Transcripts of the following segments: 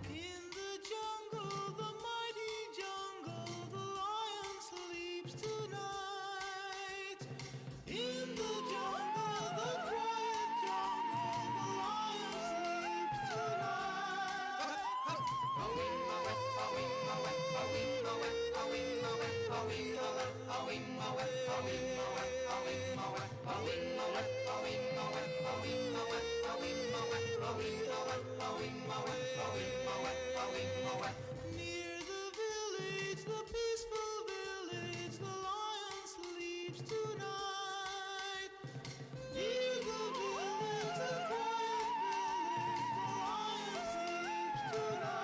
In the jungle, the mighty jungle, the lion sleeps tonight. In the jungle, the quiet jungle, the lion sleeps tonight. Near the village, the peaceful village, the lion sleeps tonight. Near the village, the quiet village, the lion sleeps tonight.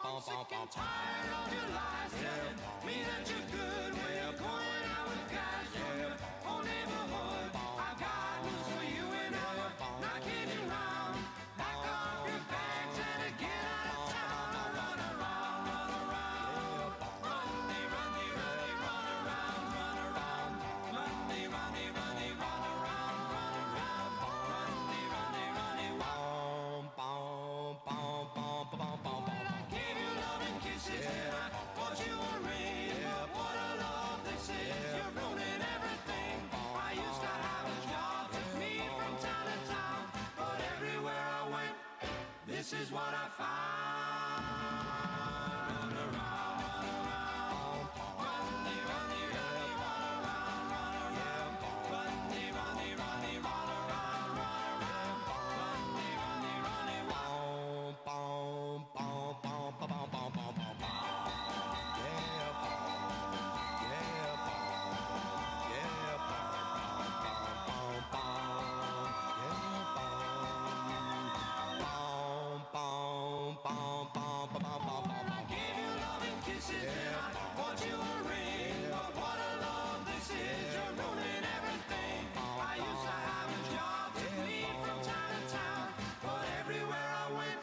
I'm sick and tired of your lies telling me that you're good when you're going out with guys from your old neighborhood. I've got news for you and I'm not kidding around. Pack up your bags and get out of town. Run around, run around. Runny, runny, runny, run around, run around. Runny, runny, runny, run around, run around. Runny, runny, runny, bom, bom, bom, bom, bom, bom, bom. I gave you love and kisses and I bought you a ring. But what a love this is, you're ruining everything. I used to have a job, took me from town to town, but everywhere I went, this is what I found. Run around, run around. Runny, runny, runny, run around, run around. Runny, runny, runny, run around, run around. Runny, runny, runny, bom, bom, bom, bom, bom, bom, bom, bom, bom. Yeah, bom, yeah, bom, yeah, bom, bom, bom, yeah, bom, bom, bom, bom, bom, bom, bom. I gave you love and kisses and I bought you a ring. But what a love this is, you're ruining everything. I used to have a job, took me from town to town, but everywhere I went,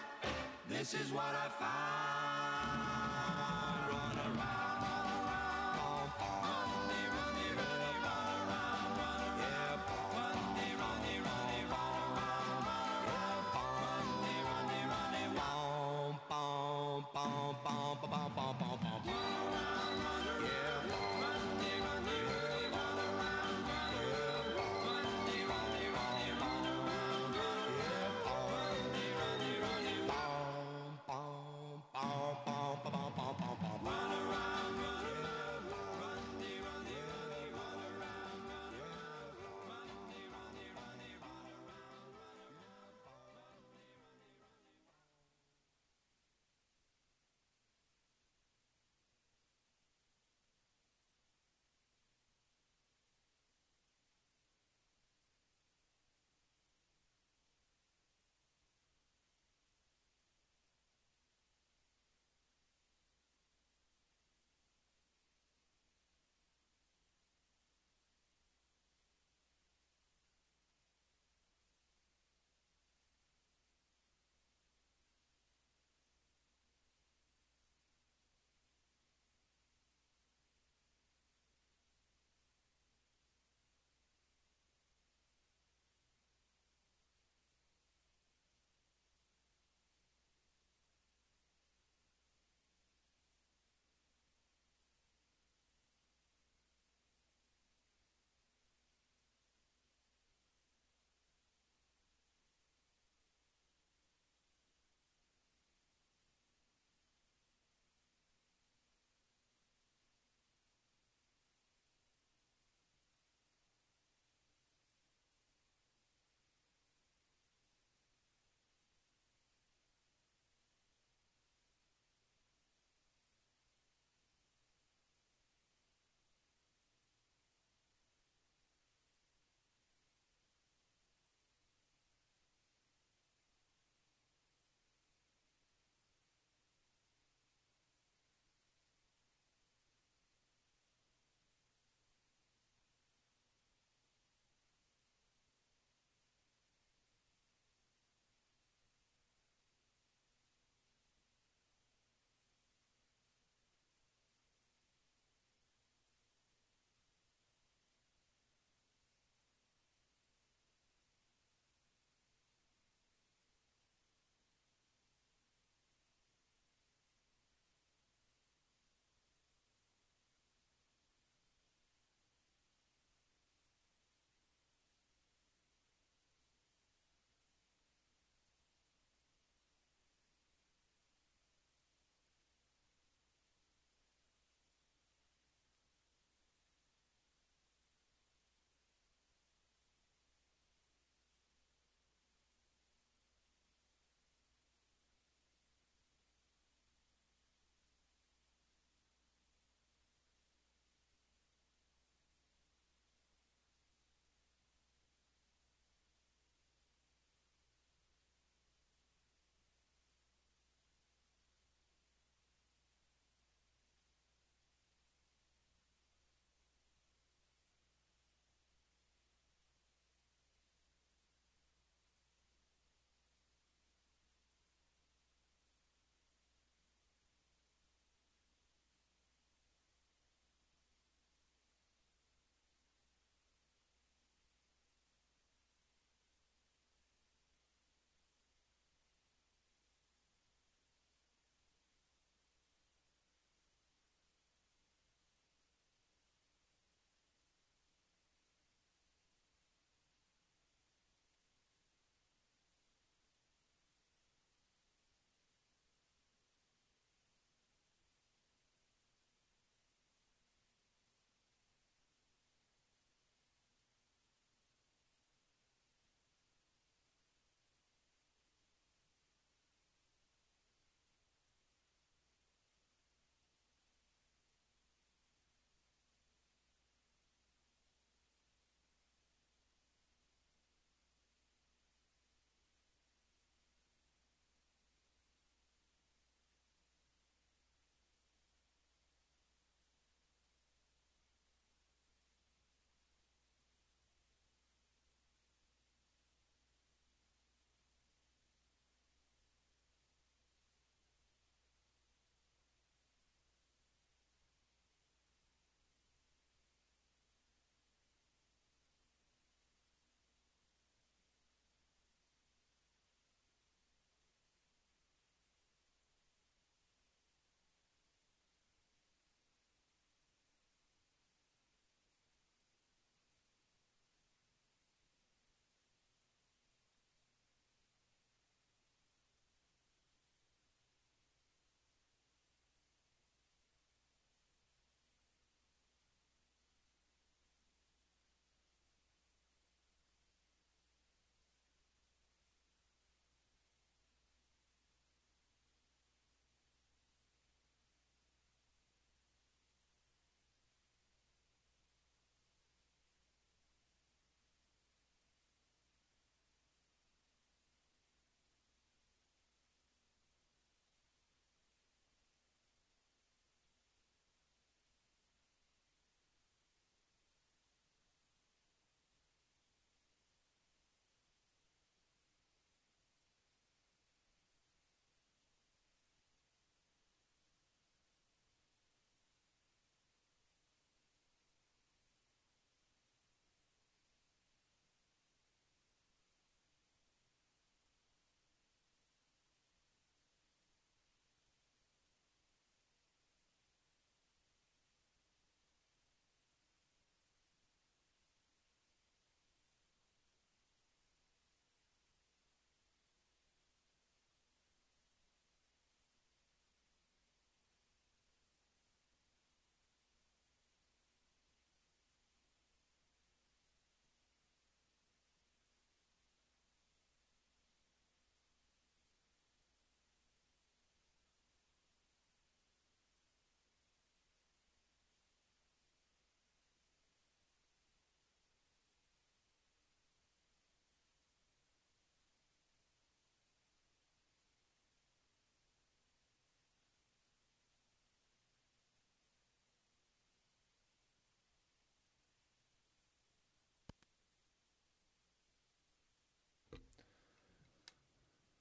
this is what I found. Run around, run around. Runny, runny, runny, run around, run around. Runny, runny, runny, run around, run around. Runny, runny, runny, bom, bom, bom, bom, bom, bom, bom, bom. Run around, run around. Runny, runny, runny, run around, run around. Runny, runny, runny, run around, run around. Runny, runny, runny, bom, bom,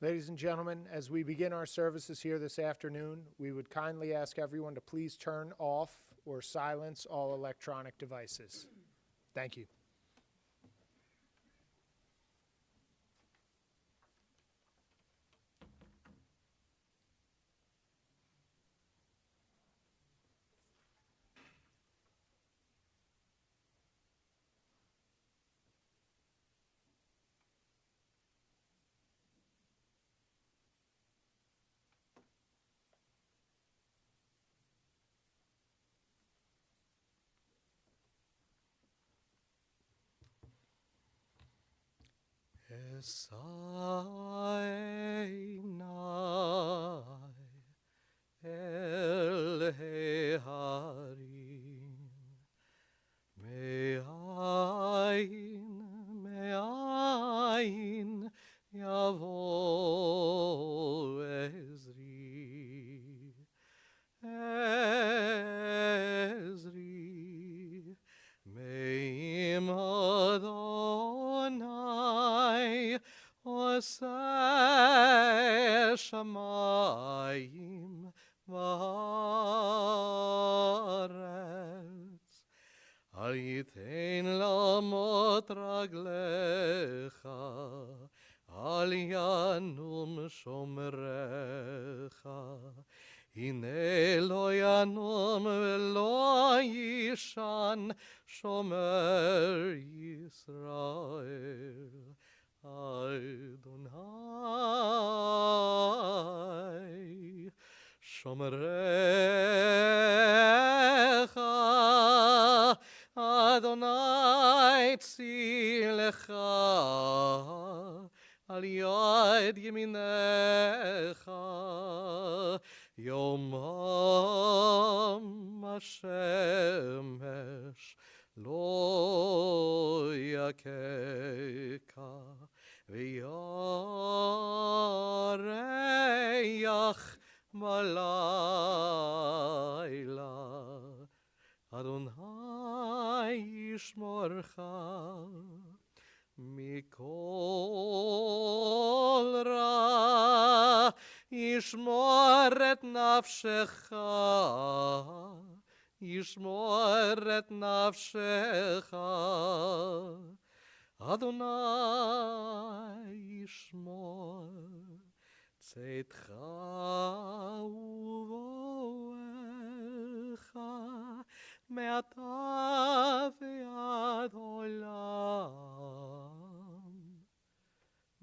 Ladies and gentlemen, as we begin our services here this afternoon, we would kindly ask everyone to please turn off or silence all electronic devices. Thank you. El Heharim Me'ayin Yavo Ezri Me'im Adonai Oseh Shamayim V'aretz Al Yitein Lamot Raglecha Al Yanum Shomrecha Hine Lo Yanum V'lo Yishan Shomer Yisrael Adonai Shomerecha Adonai Tzilecha Al Yad Yeminecha Yomam Hashemesh Lo Yakeka V'yareach Malayla Adonai Yishmorcha Mikol Ra Yishmor et nafshecha Yishmor et nafshecha Adonai Yishmor Tzeitcha uvoecha Me'ata ve'ad olam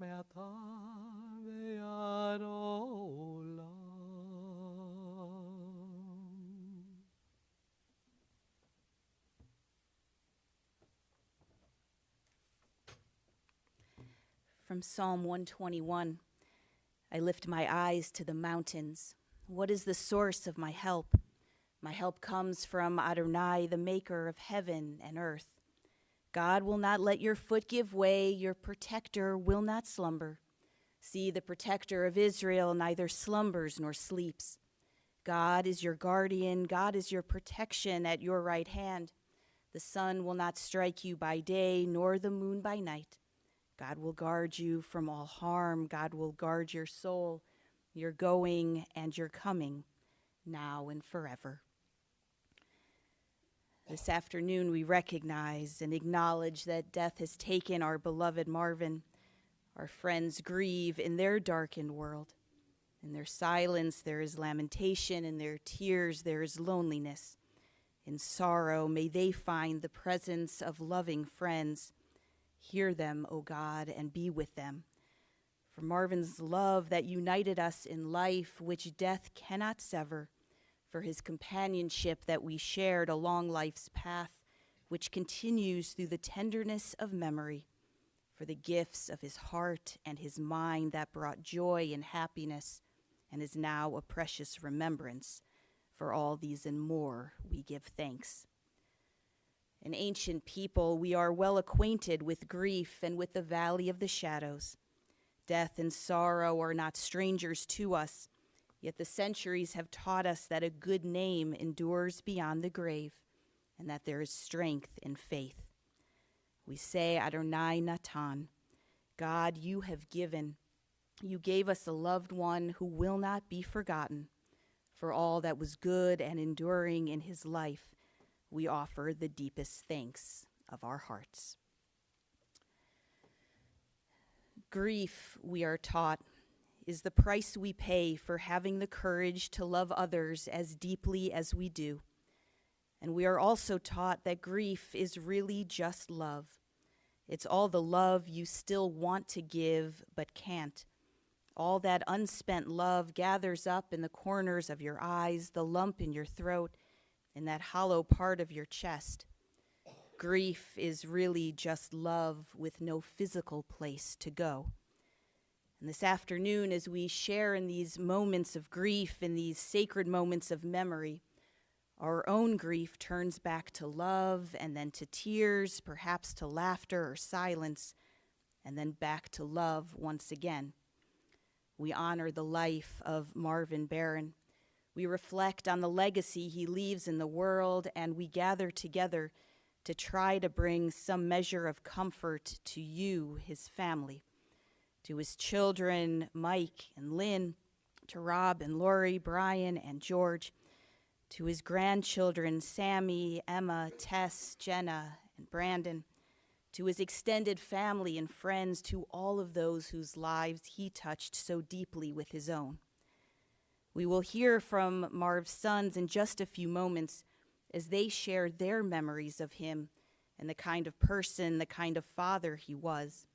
Me'ata ve'ad olam. From Psalm 121, I lift my eyes to the mountains. What is the source of my help? My help comes from Adonai, the maker of heaven and earth. God will not let your foot give way. Your protector will not slumber. See, the protector of Israel neither slumbers nor sleeps. God is your guardian. God is your protection at your right hand. The sun will not strike you by day, nor the moon by night. God will guard you from all harm. God will guard your soul, your going and your coming, now and forever. This afternoon, we recognize and acknowledge that death has taken our beloved Marvin. Our friends grieve in their darkened world. In their silence, there is lamentation. In their tears, there is loneliness. In sorrow, may they find the presence of loving friends. Hear them, O God, and be with them. For Marvin's love that united us in life, which death cannot sever. For his companionship that we shared along life's path, which continues through the tenderness of memory. For the gifts of his heart and his mind that brought joy and happiness, and is now a precious remembrance. For all these and more, we give thanks. An ancient people, we are well acquainted with grief and with the valley of the shadows. Death and sorrow are not strangers to us, yet the centuries have taught us that a good name endures beyond the grave, and that there is strength in faith. We say, Adonai Natan, God, you have given, You gave us a loved one who will not be forgotten. For all that was good and enduring in his life, we offer the deepest thanks of our hearts. Grief, we are taught, is the price we pay for having the courage to love others as deeply as we do. And we are also taught that grief is really just love. It's all the love you still want to give but can't. All that unspent love gathers up in the corners of your eyes, the lump in your throat, in that hollow part of your chest. Grief is really just love with no physical place to go. And this afternoon, as we share in these moments of grief, in these sacred moments of memory, our own grief turns back to love and then to tears, perhaps to laughter or silence, and then back to love once again. We honor the life of Marvin Barron. We reflect on the legacy he leaves in the world, and we gather together to try to bring some measure of comfort to you, his family, to his children, Mike and Lynn, to Rob and Lori, Brian and George, to his grandchildren, Sammy, Emma, Tess, Jenna, and Brandon, to his extended family and friends, to all of those whose lives he touched so deeply with his own. We will hear from Marv's sons in just a few moments as they share their memories of him and the kind of person, the kind of father he was.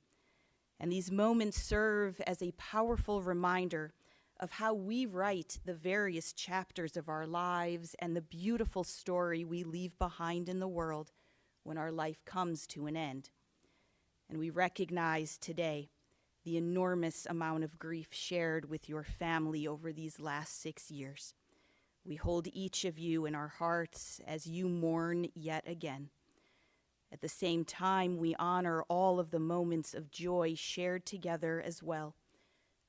And these moments serve as a powerful reminder of how we write the various chapters of our lives and the beautiful story we leave behind in the world when our life comes to an end. And we recognize today the enormous amount of grief shared with your family over these last 6 years. We hold each of you in our hearts as you mourn yet again. At the same time, we honor all of the moments of joy shared together as well,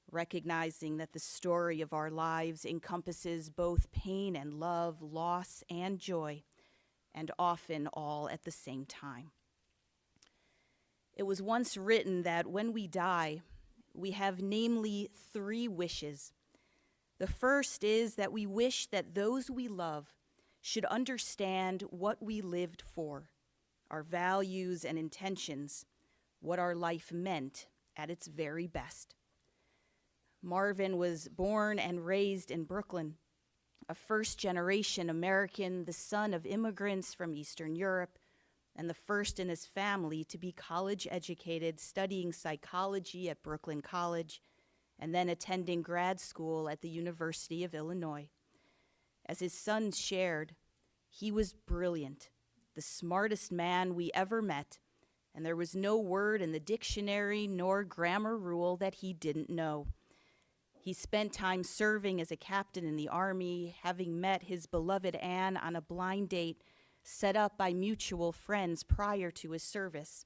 recognizing that the story of our lives encompasses both pain and love, loss and joy, and often all at the same time. It was once written that when we die, we have namely 3 wishes. The first is that we wish that those we love should understand what we lived for, our values and intentions, what our life meant at its very best. Marvin was born and raised in Brooklyn, a first-generation American, the son of immigrants from Eastern Europe, and the first in his family to be college-educated, studying psychology at Brooklyn College, and then attending grad school at the University of Illinois. As his sons shared, he was brilliant, the smartest man we ever met, and there was no word in the dictionary nor grammar rule that he didn't know. He spent time serving as a captain in the Army, having met his beloved Anne on a blind date set up by mutual friends prior to his service.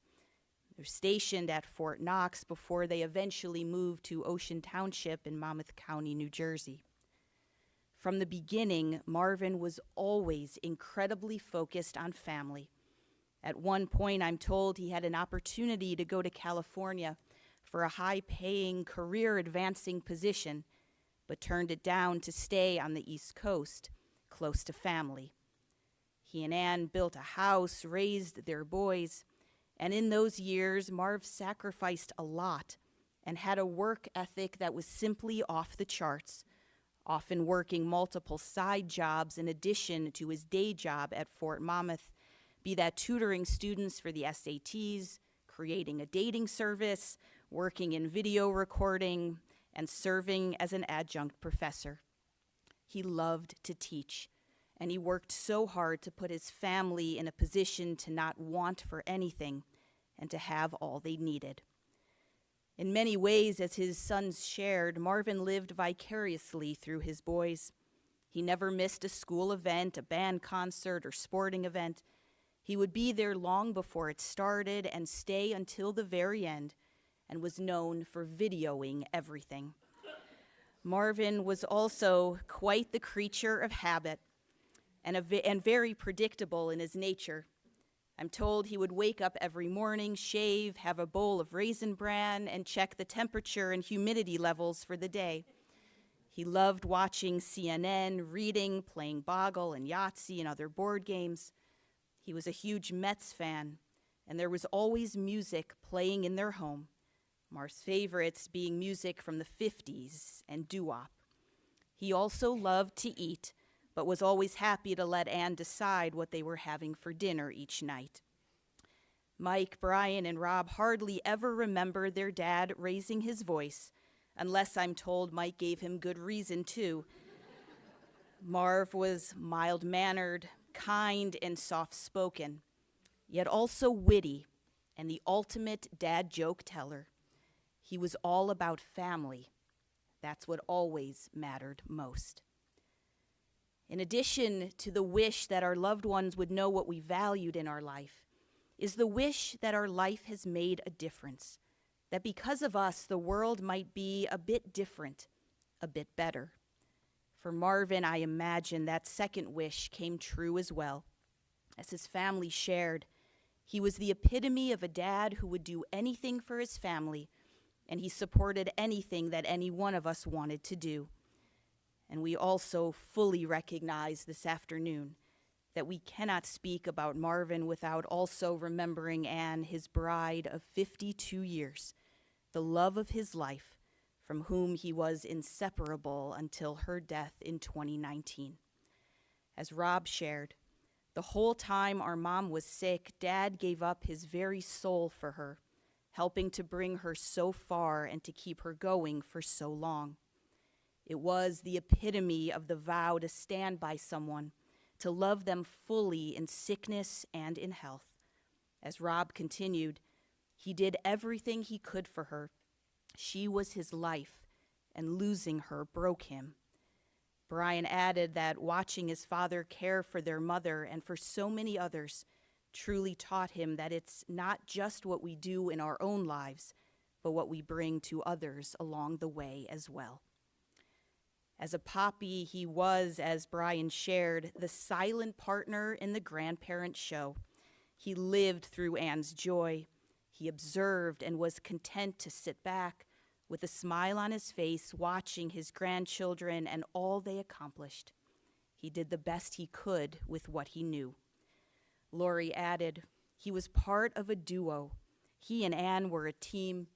They're stationed at Fort Knox before they eventually moved to Ocean Township in Monmouth County, New Jersey. From the beginning, Marvin was always incredibly focused on family. At one point, I'm told he had an opportunity to go to California for a high-paying, career-advancing position, but turned it down to stay on the East Coast, close to family. He and Ann built a house, raised their boys, and in those years, Marv sacrificed a lot and had a work ethic that was simply off the charts, often working multiple side jobs in addition to his day job at Fort Monmouth, be that tutoring students for the SATs, creating a dating service, working in video recording, and serving as an adjunct professor. He loved to teach, and he worked so hard to put his family in a position to not want for anything and to have all they needed. In many ways, as his sons shared, Marvin lived vicariously through his boys. He never missed a school event, a band concert, or sporting event. He would be there long before it started and stay until the very end, and was known for videoing everything. Marvin was also quite the creature of habit and very predictable in his nature. I'm told he would wake up every morning, shave, have a bowl of Raisin Bran, and check the temperature and humidity levels for the day. He loved watching CNN, reading, playing Boggle and Yahtzee and other board games. He was a huge Mets fan, and there was always music playing in their home, Mar's favorites being music from the 50s and doo-wop. He also loved to eat, but was always happy to let Ann decide what they were having for dinner each night. Mike, Brian, and Rob hardly ever remember their dad raising his voice, unless I'm told Mike gave him good reason to. Marv was mild-mannered, kind, and soft-spoken, yet also witty and the ultimate dad joke teller. He was all about family. That's what always mattered most. In addition to the wish that our loved ones would know what we valued in our life, is the wish that our life has made a difference, that because of us, the world might be a bit different, a bit better. For Marvin, I imagine that second wish came true as well. As his family shared, he was the epitome of a dad who would do anything for his family, and he supported anything that any one of us wanted to do. And we also fully recognize this afternoon that we cannot speak about Marvin without also remembering Ann, his bride of 52 years, the love of his life, from whom he was inseparable until her death in 2019. As Rob shared, the whole time our mom was sick, Dad gave up his very soul for her, helping to bring her so far and to keep her going for so long. It was the epitome of the vow to stand by someone, to love them fully in sickness and in health. As Rob continued, he did everything he could for her. She was his life, and losing her broke him. Brian added that watching his father care for their mother and for so many others truly taught him that it's not just what we do in our own lives, but what we bring to others along the way as well. As a poppy, he was, as Brian shared, the silent partner in the grandparent show. He lived through Ann's joy. He observed and was content to sit back with a smile on his face, watching his grandchildren and all they accomplished. He did the best he could with what he knew. Lori added, he was part of a duo. He and Ann were a team,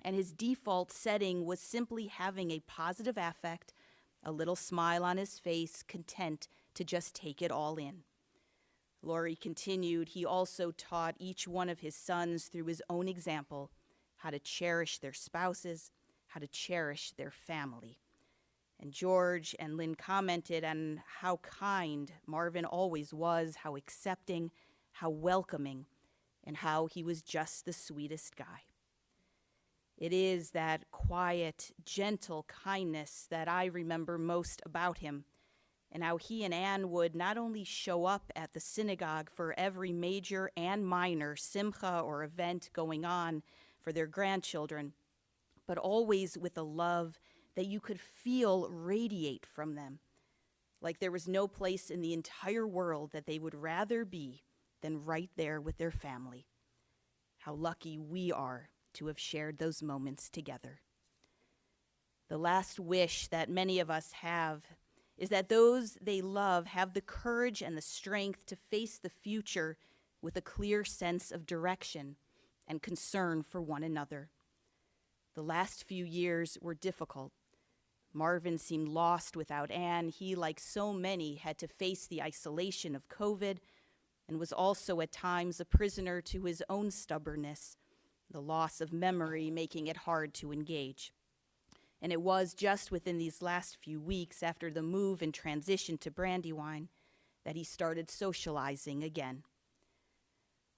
and his default setting was simply having a positive affect, a little smile on his face, content to just take it all in. Lori continued, he also taught each one of his sons through his own example how to cherish their spouses, how to cherish their family. And George and Lynn commented on how kind Marvin always was, how accepting, how welcoming, and how he was just the sweetest guy. It is that quiet, gentle kindness that I remember most about him, and how he and Ann would not only show up at the synagogue for every major and minor simcha or event going on for their grandchildren, but always with a love that you could feel radiate from them, like there was no place in the entire world that they would rather be than right there with their family. How lucky we are to have shared those moments together. The last wish that many of us have is that those they love have the courage and the strength to face the future with a clear sense of direction and concern for one another. The last few years were difficult. Marvin seemed lost without Ann. He, like so many, had to face the isolation of COVID and was also at times a prisoner to his own stubbornness, the loss of memory making it hard to engage. And it was just within these last few weeks after the move and transition to Brandywine that he started socializing again.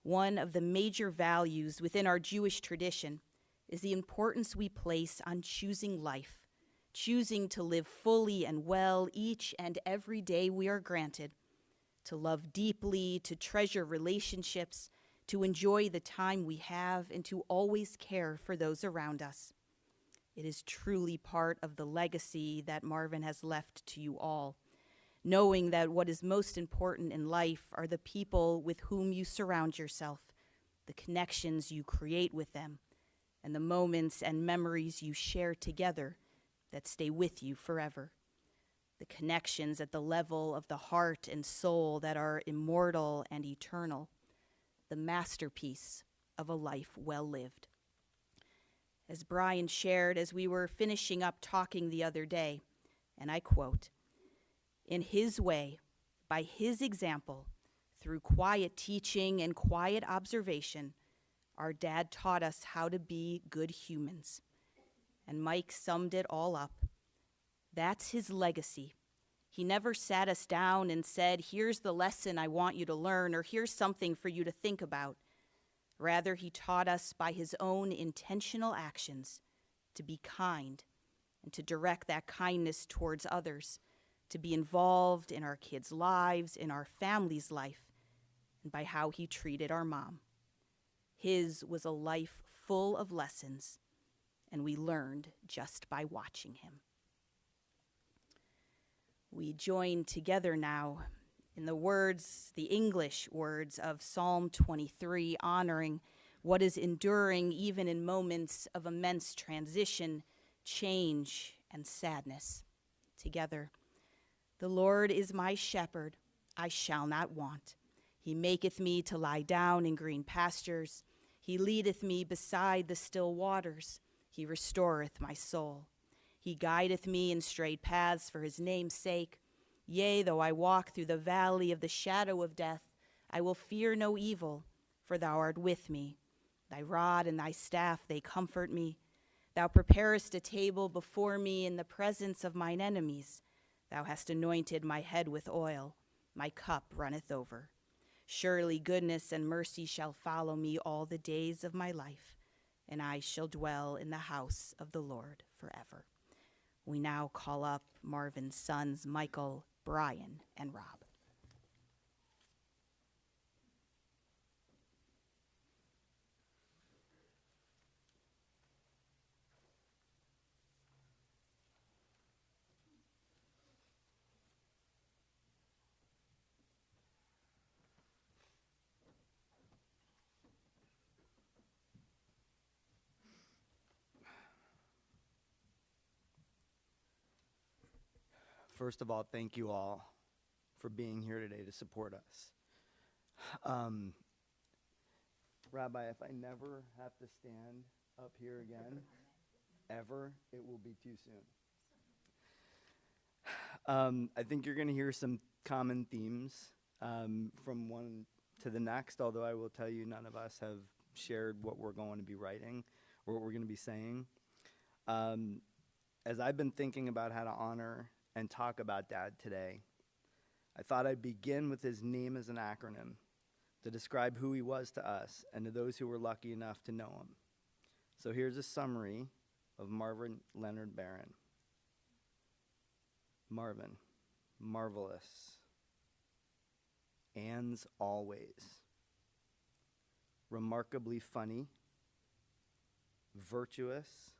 One of the major values within our Jewish tradition is the importance we place on choosing life, choosing to live fully and well each and every day we are granted, to love deeply, to treasure relationships, to enjoy the time we have, and to always care for those around us. It is truly part of the legacy that Marvin has left to you all. knowing that what is most important in life are the people with whom you surround yourself, the connections you create with them, and the moments and memories you share together that stay with you forever. The connections at the level of the heart and soul that are immortal and eternal, the masterpiece of a life well lived. As Brian shared as we were finishing up talking the other day, and I quote, "In his way, by his example, through quiet teaching and quiet observation, our dad taught us how to be good humans." And Mike summed it all up. That's his legacy. He never sat us down and said, "Here's the lesson I want you to learn," or "Here's something for you to think about." Rather, he taught us by his own intentional actions to be kind and to direct that kindness towards others, to be involved in our kids' lives, in our family's life, and by how he treated our mom. His was a life full of lessons, and we learned just by watching him. We join together now in the words, the English words of Psalm 23, honoring what is enduring even in moments of immense transition, change, and sadness. Together, "The Lord is my shepherd, I shall not want. He maketh me to lie down in green pastures. He leadeth me beside the still waters. He restoreth my soul. He guideth me in straight paths for his name's sake. Yea, though I walk through the valley of the shadow of death, I will fear no evil, for thou art with me. Thy rod and thy staff, they comfort me. Thou preparest a table before me in the presence of mine enemies. Thou hast anointed my head with oil. My cup runneth over. Surely goodness and mercy shall follow me all the days of my life, and I shall dwell in the house of the Lord forever." We now call up Marvin's sons, Michael, Brian, and Rob. First of all, thank you all for being here today to support us. Rabbi, if I never have to stand up here again, ever, it will be too soon. I think you're going to hear some common themes from one to the next, although I will tell you none of us have shared what we're going to be writing or what we're going to be saying. As I've been thinking about how to honor and talk about Dad today, I thought I'd begin with his name as an acronym to describe who he was to us and to those who were lucky enough to know him. So here's a summary of Marvin Leonard Barron. Marvin, marvelous. Ann's always. Remarkably funny, virtuous,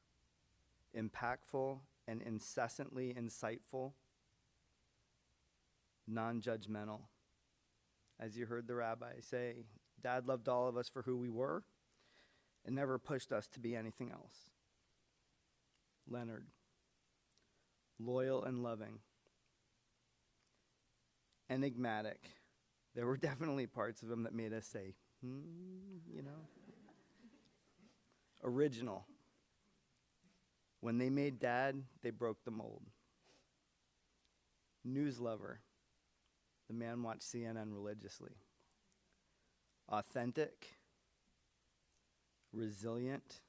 impactful, and incessantly insightful, non-judgmental. As you heard the rabbi say, Dad loved all of us for who we were and never pushed us to be anything else. Leonard, loyal and loving. Enigmatic. There were definitely parts of him that made us say, you know. Original. When they made Dad, they broke the mold. News lover. The man watched CNN religiously. Authentic, resilient,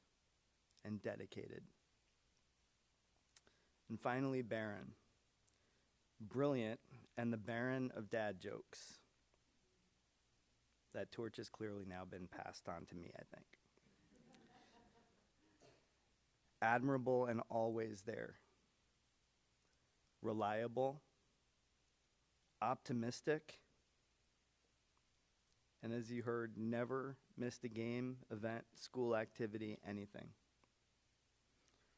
and dedicated. And finally, Barron. Brilliant and the Baron of dad jokes. That torch has clearly now been passed on to me, I think. Admirable and always there. Reliable, optimistic, and as you heard, never missed a game, event, school activity, anything.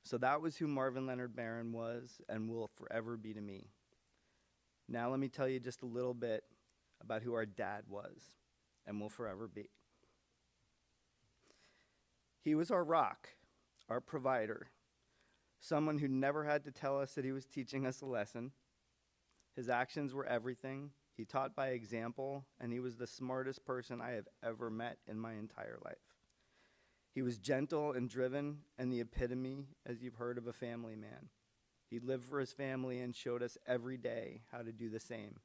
So that was who Marvin Leonard Barron was and will forever be to me. Now let me tell you just a little bit about who our dad was and will forever be. He was our rock, our provider, someone who never had to tell us that he was teaching us a lesson. His actions were everything. He taught by example, and he was the smartest person I have ever met in my entire life. He was gentle and driven, and the epitome, as you've heard, of a family man. He lived for his family and showed us every day how to do the same.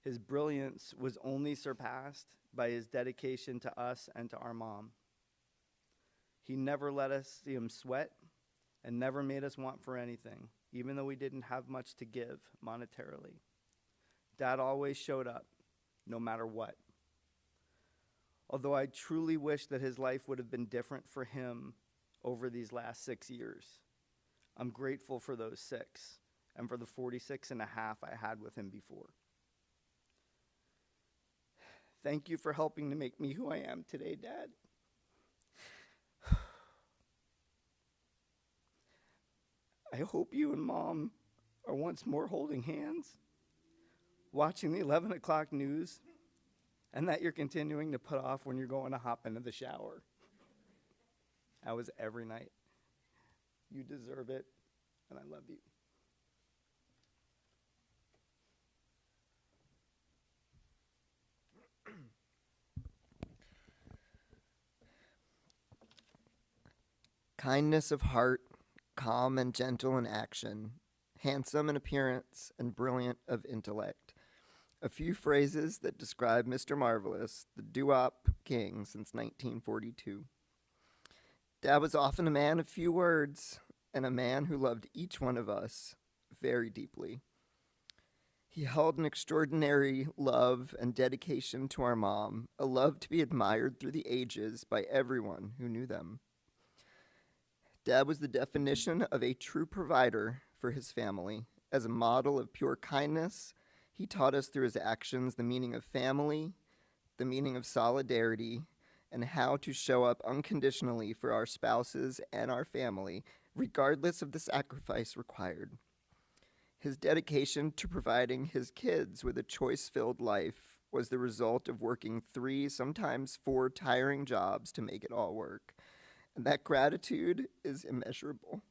His brilliance was only surpassed by his dedication to us and to our mom. He never let us see him sweat and never made us want for anything, even though we didn't have much to give monetarily. Dad always showed up, no matter what. Although I truly wish that his life would have been different for him over these last 6 years, I'm grateful for those 6 and for the 46 and a half I had with him before. Thank you for helping to make me who I am today, Dad. I hope you and Mom are once more holding hands, watching the 11 o'clock news, and that you're continuing to put off when you're going to hop into the shower. That was every night. You deserve it, and I love you. Kindness of heart, calm and gentle in action, handsome in appearance and brilliant of intellect. A few phrases that describe Mr. Marvelous, the doo-wop king since 1942. Dad was often a man of few words and a man who loved each one of us very deeply. He held an extraordinary love and dedication to our mom, a love to be admired through the ages by everyone who knew them. Dad was the definition of a true provider for his family. As a model of pure kindness, he taught us through his actions the meaning of family, the meaning of solidarity, and how to show up unconditionally for our spouses and our family, regardless of the sacrifice required. His dedication to providing his kids with a choice-filled life was the result of working 3, sometimes 4 tiring jobs to make it all work. And that gratitude is immeasurable.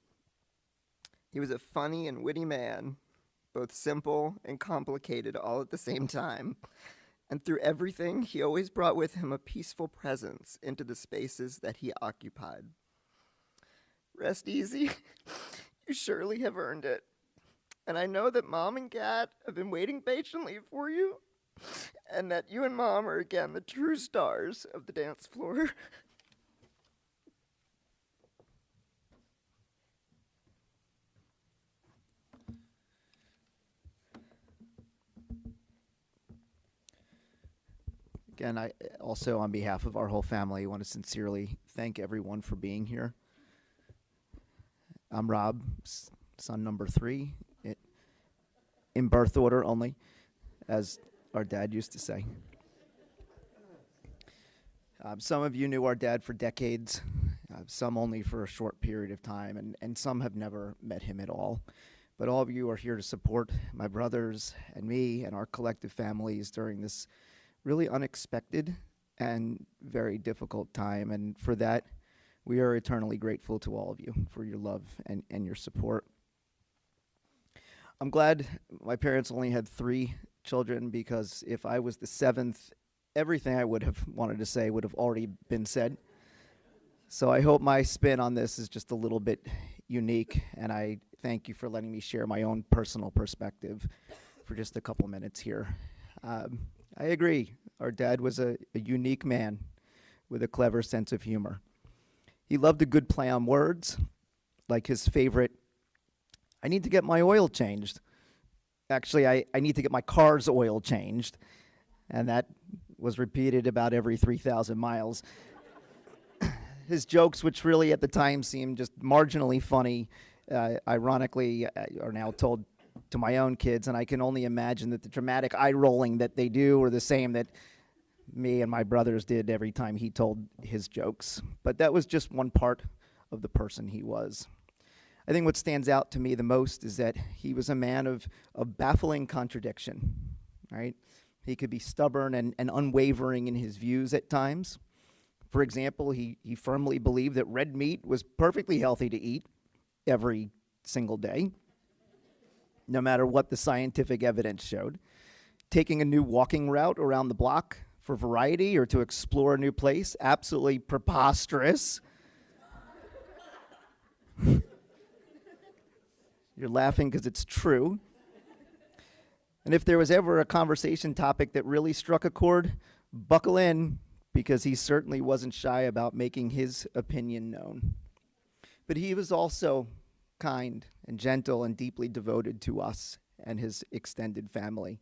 He was a funny and witty man, both simple and complicated all at the same time. And through everything, he always brought with him a peaceful presence into the spaces that he occupied. Rest easy. You surely have earned it. And I know that Mom and Kat have been waiting patiently for you, and that you and Mom are again the true stars of the dance floor. Again, I also, on behalf of our whole family, want to sincerely thank everyone for being here. I'm Rob, son number 3, in birth order only, as our dad used to say. Some of you knew our dad for decades, some only for a short period of time, and some have never met him at all. But all of you are here to support my brothers and me and our collective families during this really unexpected and very difficult time. And for that, we are eternally grateful to all of you for your love and your support. I'm glad my parents only had 3 children, because if I was the 7th, everything I would have wanted to say would have already been said. So I hope my spin on this is just a little bit unique, and I thank you for letting me share my own personal perspective for just a couple minutes here. I agree. Our dad was a unique man with a clever sense of humor. He loved a good play on words, like his favorite, I need to get my oil changed. Actually, I need to get my car's oil changed. And that was repeated about every 3,000 miles. His jokes, which really at the time seemed just marginally funny, ironically are now told to my own kids, and I can only imagine that the dramatic eye rolling that they do are the same that me and my brothers did every time he told his jokes. But that was just one part of the person he was. I think what stands out to me the most is that he was a man of baffling contradiction, right? He could be stubborn and unwavering in his views at times. For example, he firmly believed that red meat was perfectly healthy to eat every single day, no matter what the scientific evidence showed. Taking a new walking route around the block for variety or to explore a new place, absolutely preposterous. You're laughing because it's true. And if there was ever a conversation topic that really struck a chord, buckle in, because he certainly wasn't shy about making his opinion known. But he was also kind and gentle and deeply devoted to us and his extended family.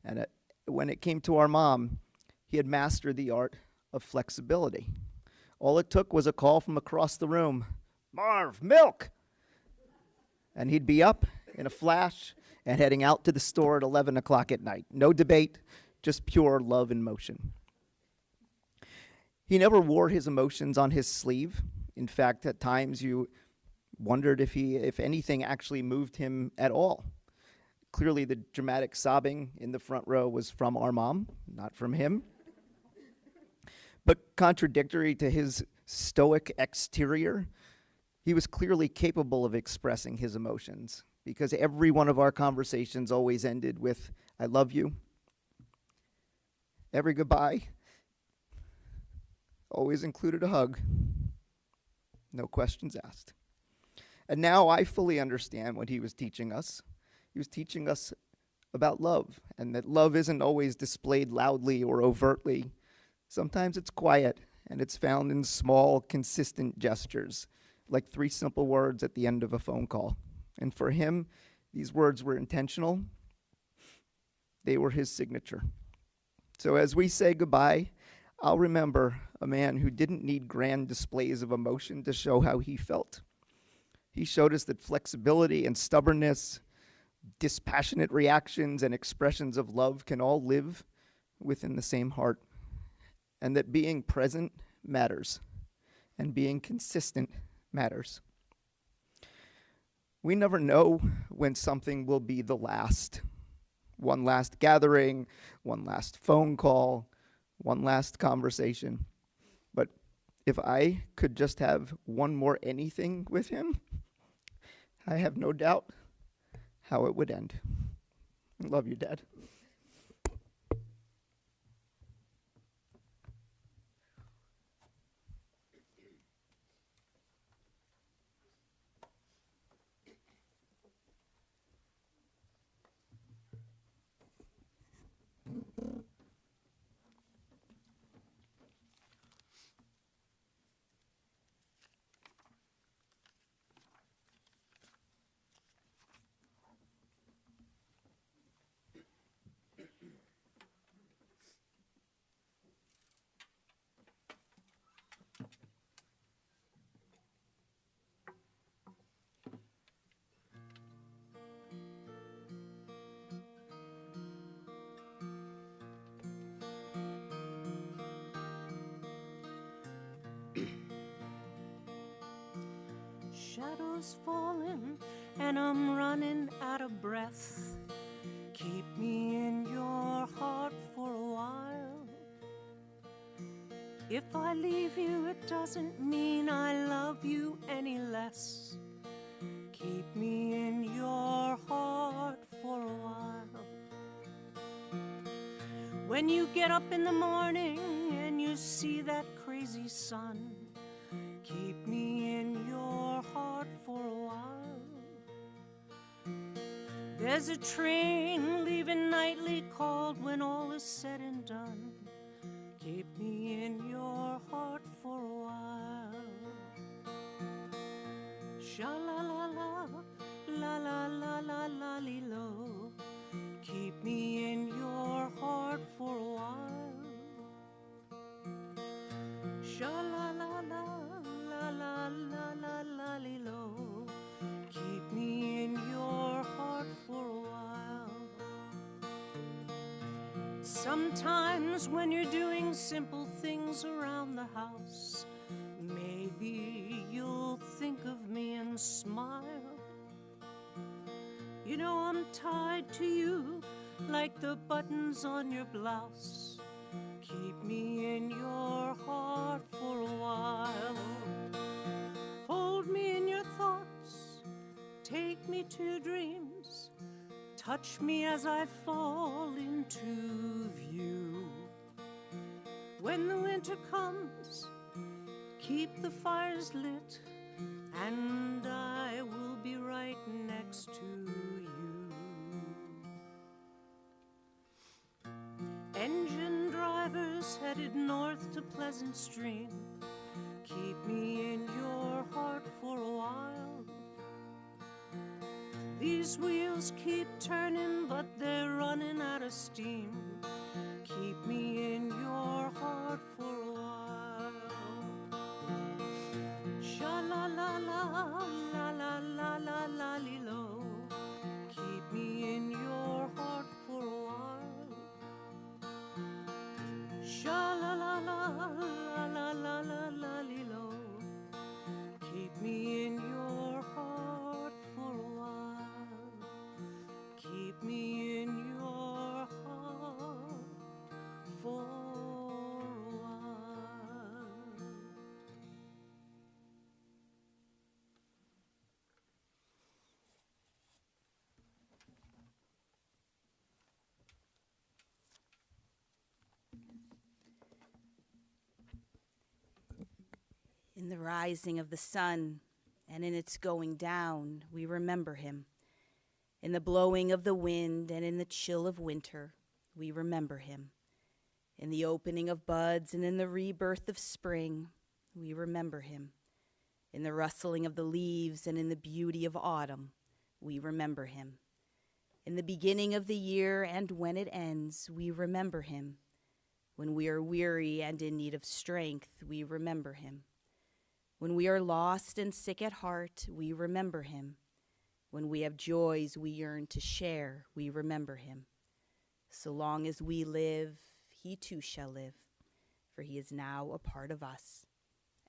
And when it came to our mom, he had mastered the art of flexibility. All it took was a call from across the room, "Marv, milk!" And he'd be up in a flash and heading out to the store at 11 o'clock at night. No debate, just pure love in motion. He never wore his emotions on his sleeve. In fact, at times you wondered if anything actually moved him at all. Clearly, the dramatic sobbing in the front row was from our mom, not from him. But contradictory to his stoic exterior, he was clearly capable of expressing his emotions, because every one of our conversations always ended with, "I love you." Every goodbye always included a hug. No questions asked. And now I fully understand what he was teaching us. He was teaching us about love, and that love isn't always displayed loudly or overtly. Sometimes it's quiet, and it's found in small, consistent gestures, like 3 simple words at the end of a phone call. And for him, these words were intentional. They were his signature. So as we say goodbye, I'll remember a man who didn't need grand displays of emotion to show how he felt. He showed us that flexibility and stubbornness, dispassionate reactions and expressions of love can all live within the same heart, and that being present matters, and being consistent matters. We never know when something will be the last. One last gathering, one last phone call, one last conversation. But if I could just have one more anything with him, I have no doubt how it would end. I love you, Dad. Shadows falling and I'm running out of breath. Keep me in your heart for a while. If I leave you, it doesn't mean I love you any less. Keep me in your heart for a while. When you get up in the morning and you see that crazy sun, keep me in your heart for a while. There's a train leaving nightly called when all is said and done. Keep me in your heart for a while. Sha-la-la-la, la-la-la-la-la-li-lo. Keep me in your heart for a while. Sha-la-la-la, la-la-la-la-la-li-lo. Keep me in your heart for a while. Sometimes when you're doing simple things around the house, maybe you'll think of me and smile. You know I'm tied to you like the buttons on your blouse. Keep me in your heart for a while. Hold me in your thoughts, take me to your dreams. Touch me as I fall into view. When the winter comes, keep the fires lit, and I will be right next to you. Engine drivers headed north to Pleasant Stream, keep me in your heart for a while. These wheels keep turning, but they're running out of steam. Keep me in your heart for a while. Sha-la-la-la, la-la-la-la-la-li-lo. Keep me in your heart for a while. Sha-la-la-la, la-la-la-la-la-li-lo. Keep me in your heart for a while. Keep me in your heart for a while. In the rising of the sun and in its going down, we remember him. In the blowing of the wind and in the chill of winter, we remember him. In the opening of buds and in the rebirth of spring, we remember him. In the rustling of the leaves and in the beauty of autumn, we remember him. In the beginning of the year and when it ends, we remember him. When we are weary and in need of strength, we remember him. When we are lost and sick at heart, we remember him. When we have joys we yearn to share, we remember him. So long as we live, he too shall live, for he is now a part of us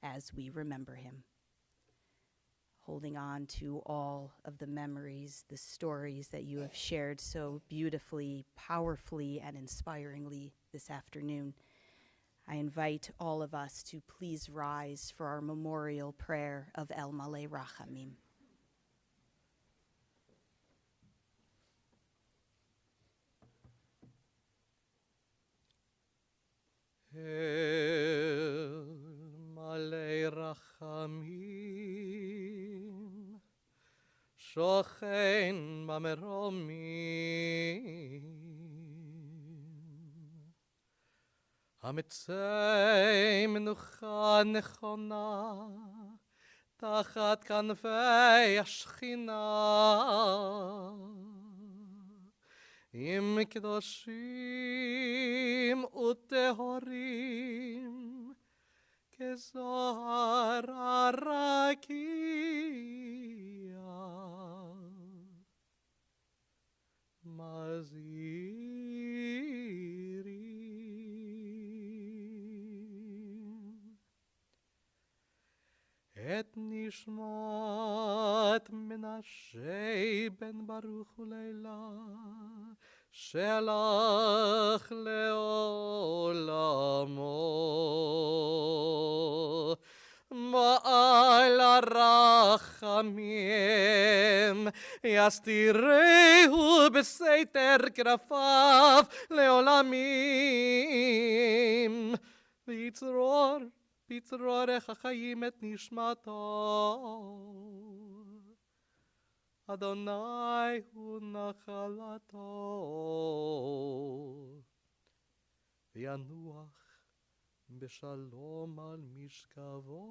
as we remember him. Holding on to all of the memories, the stories that you have shared so beautifully, powerfully, and inspiringly this afternoon, I invite all of us to please rise for our memorial prayer of El Malei Rachamim. El Malei Rachamim, Shochen Mameromim, Hamitzei Menucha Nechona, Tachat Kanfei Ashchina, Im Kedoshim Utehorim, Kezohar Arakia, Mazirim, Et Nishmat Menashe Ben Baruch Uleila, Shelach leolamo, ma'al rachamim, yastirehu beseiter krafav leolamim, v'yitzror echachayim et nishmato. Adonai hu nachalato, v'yanuach b'shalom al mishkavo,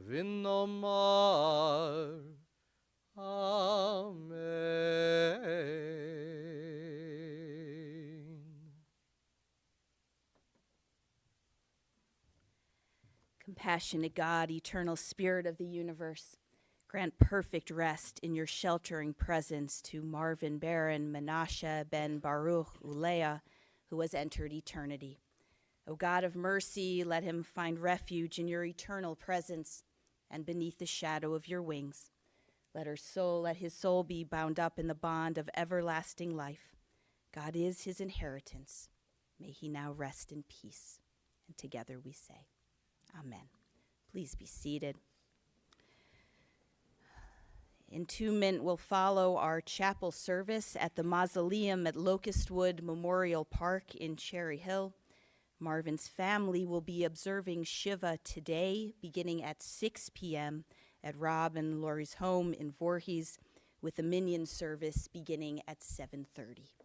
v'nomar Amen. Compassionate God, eternal Spirit of the universe, grant perfect rest in your sheltering presence to Marvin Baron Menashe Ben Baruch Ulea, who has entered eternity. O God of mercy, let him find refuge in your eternal presence and beneath the shadow of your wings. Let his soul be bound up in the bond of everlasting life. God is his inheritance. May he now rest in peace. And together we say, Amen. Please be seated. Entombment will follow our chapel service at the mausoleum at Locustwood Memorial Park in Cherry Hill. Marvin's family will be observing Shiva today, beginning at 6 p.m. at Rob and Lori's home in Voorhees, with a minion service beginning at 7:30.